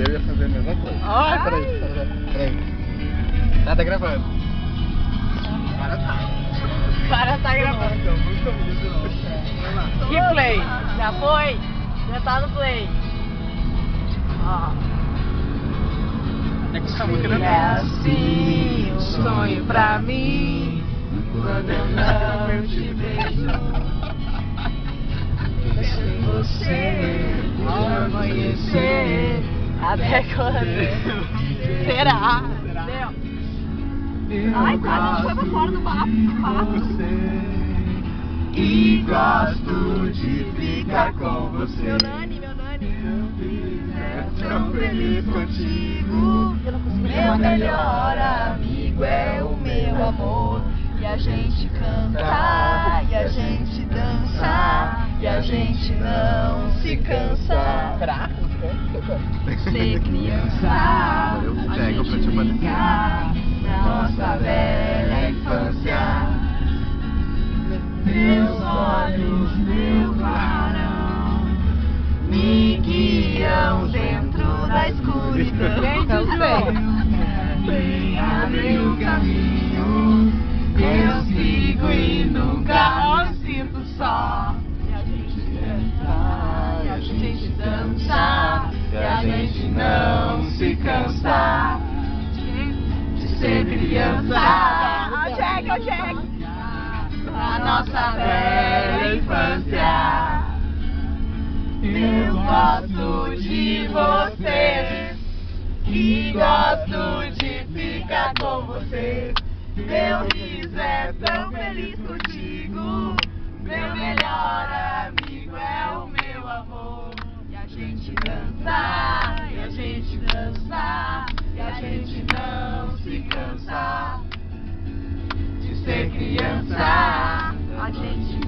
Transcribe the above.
eu ia fazer a mesma coisa. Ai, peraí. Tá gravando. Para tá gravando. Que play? Já foi? Já tá no play. Ó. É que essa música não É assim, um sonho pra mim. Quando eu não te vejo. Sem você, ao amanhecer, até quando será? Ai, quase a gente foi pra fora do bafo. E gosto de ficar com você. Meu Nani. Tão feliz contigo. Meu melhor amigo é o meu amor. E a gente canta, e a gente dança, e a gente não se cansa. Ser criança, Eu a pego pra gente te brincar na nossa velha infância. Meus olhos, meu clarão, me guiam dentro da escuridão. Vem abrir o caminho, eu sigo e nunca me sinto só. E a gente canta, e a gente dança, e a gente não se cansa de ser criança. Check. A nossa velha infância. Eu gosto de você e gosto de ficar com você. Meu riso é tão feliz contigo. Meu melhor amigo é o meu amor. E a gente dança, e a gente dança, e a gente não se cansa de ser criança. A gente